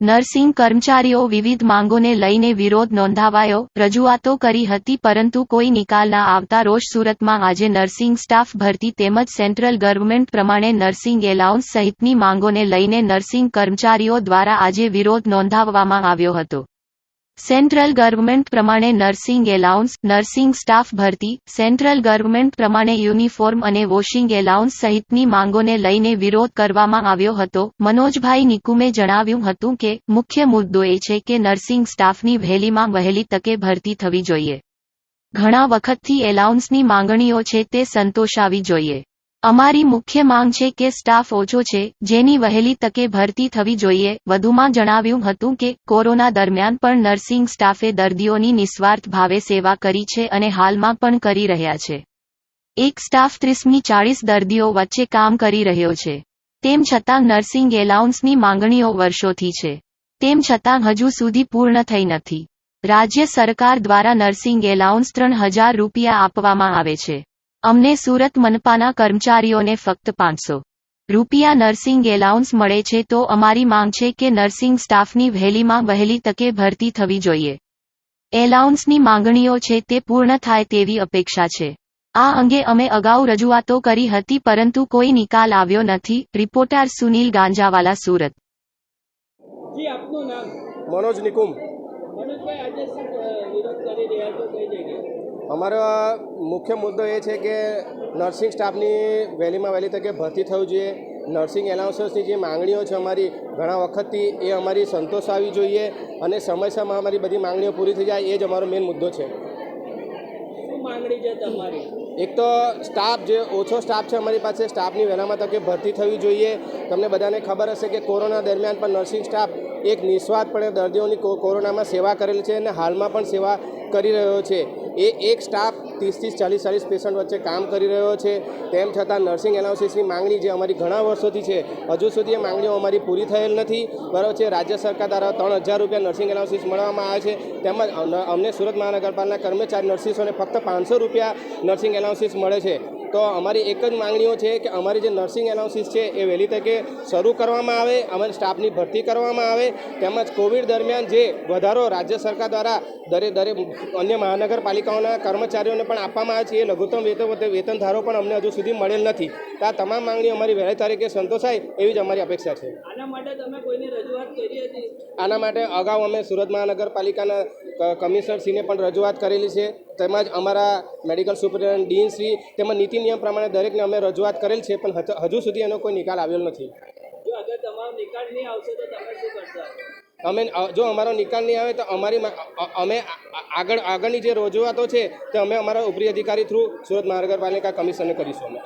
Nursing કર્મચારીઓ વિવિધ માંગોને લઈને વિરોધ નોંધાવાયો, રજૂઆતો કરી હતી પરંતુ કોઈ નિકાલ ના આવતા રોષ સુરતમાં આજે નર્સિંગ સ્ટાફ ભરતી તેમજ સેન્ટ્રલ ગવર્મેન્ટ પ્રમાણે નર્સિંગ એલાઉન્સ સહિતની માંગોને લઈને નર્સિંગ કર્મચારીઓ દ્વારા આજે વિરોધ નોંધાવવામાં આવ્યો હતો। સેન્ટ્રલ ગવર્મેન્ટ પ્રમાણે નર્સિંગ એલાઉન્સ, નર્સિંગ સ્ટાફ ભરતી, સેન્ટ્રલ ગવર્મેન્ટ પ્રમાણે યુનિફોર્મ અને વોશિંગ એલાઉન્સ સહિતની માંગોને લઈને વિરોધ કરવામાં આવ્યો હતો। મનોજભાઈ નિકુમે જણાવ્યું હતું કે મુખ્ય મુદ્દો એ છે કે નર્સિંગ સ્ટાફની વહેલીમાં વહેલી તકે ભરતી થવી જોઈએ। ઘણા વખતથી એલાઉન્સની માંગણીઓ છે તે સંતોષાવી જોઈએ। અમારી મુખ્ય માંગ છે કે સ્ટાફ ઓછો છે, જેની વહેલી તકે ભરતી થવી જોઈએ। વધુમાં જણાવ્યું હતું કે કોરોના દરમિયાન પણ નર્સિંગ સ્ટાફે દર્દીઓની નિસ્વાર્થ ભાવે સેવા કરી છે અને હાલમાં પણ કરી રહ્યા છે। એક સ્ટાફ 30થી 40 દર્દીઓ વચ્ચે કામ કરી રહ્યો છે। તેમ છતાં નર્સિંગ એલાઉન્સની માંગણીઓ વર્ષોથી છે, તેમ છતાં હજુ સુધી પૂર્ણ થઈ નથી। રાજ્ય સરકાર દ્વારા નર્સિંગ એલાઉન્સ 3000 રૂપિયા આપવામાં આવે છે। અમને સુરત મનપાના કર્મચારીઓને ફક્ત 500 રૂપિયા નર્સિંગ એલાઉન્સ મળે છે તો અમારી માંગ છે કે નર્સિંગ સ્ટાફની વહેલીમાં વહેલી તકે ભરતી થવી જોઈએ। એલાઉન્સની માંગણીઓ છે તે પૂર્ણ થાય તેવી અપેક્ષા છે। આ અંગે અમે અગાઉ રજૂઆતો કરી હતી પરંતુ કોઈ નિકાલ આવ્યો નથી। રિપોર્ટર સુનિલ ગાંજાવાલા, સુરત। જી, આપનું નામ? मनोज निकुम। મનોજભાઈ, આજે શું વિરોધ કરી રહ્યા છો, કઈ જગ્યાએ? અમારો મુખ્ય મુદ્દો એ છે કે નર્સિંગ સ્ટાફની વહેલીમાં વહેલી તકે ભરતી થવી જોઈએ। નર્સિંગ એલાઉન્સની જે માંગણીઓ છે અમારી ઘણા વખતથી એ અમારી સંતોષાવી જોઈએ અને સમયસરમાં અમારી બધી માંગણીઓ પૂરી થઈ જાય, એ જ અમારો મેઇન મુદ્દો છે। શું માંગણી છે તમારી? એક તો સ્ટાફ જે ઓછો સ્ટાફ છે અમારી પાસે, સ્ટાફની વહેલામાં તકે ભરતી થવી જોઈએ। તમને બધાને ખબર હશે કે કોરોના દરમિયાન પણ નર્સિંગ સ્ટાફ એક નિસ્વાર્થપણે દર્દીઓની કોરોનામાં સેવા કરેલી છે અને હાલમાં પણ સેવા કરી રહ્યો છે। એ એક સ્ટાફ 30થી 40 પેશન્ટ વચ્ચે કામ કરી રહ્યો છે। તેમ છતાં નર્સિંગ એલાઉન્સીસની માંગણી જે અમારી ઘણા વર્ષોથી છે, હજુ સુધી એ માંગણીઓ અમારી પૂરી થયેલ નથી, બરાબર છે। રાજ્ય સરકાર દ્વારા 3000 રૂપિયા નર્સિંગ એલાઉન્સીસ મળવામાં આવે છે, તેમજ અમને સુરત મહાનગરપાલિકાના કર્મચારી નર્સિસોને ફક્ત 500 રૂપિયા નર્સિંગ એલાઉન્સીસ મળે છે। તો અમારી એક જ માંગણીઓ છે કે અમારી જે નર્સિંગ એલાઉન્સીસ છે એ વહેલી તકે શરૂ કરવામાં આવે, અમારી સ્ટાફની ભરતી કરવામાં આવે, તેમજ કોવિડ દરમિયાન જે વધારો રાજ્ય સરકાર દ્વારા દરેક અન્ય મહાનગરપાલિકાઓના કર્મચારીઓને પણ આપવામાં આવે છે, એ લઘુત્તમ વેતન ધારો પણ અમને હજુ સુધી મળેલ નથી। તો આ તમામ માંગણીઓ અમારી વહેલી તારીખે સંતોષાય એવી જ અમારી અપેક્ષા છે। આના માટે તમે કોઈને રજૂઆત કરી હતી? આના માટે અગાઉ અમે સુરત મહાનગરપાલિકાના કમિશનરશ્રીને પણ રજૂઆત કરેલી છે, તેમજ અમારા મેડિકલ સુપરિન્ટેન્ડન્ટ ડીનશ્રી તેમજ નીતિ નિયમ પ્રમાણે દરેકને અમે રજૂઆત કરેલ છે, પણ હજુ સુધી એનો કોઈ નિકાલ આવેલ નથી। જો અગર તમારો નિકાલ નહીં આવશે તો તમે શું કરશો? જો અમારો નિકાલ નહીં આવે તો અમે આગળની જે રજૂઆતો છે તે અમે અમારા ઉપરી અધિકારી થ્રુ સુરત મહાનગરપાલિકા કમિશનરને કરીશું। અમે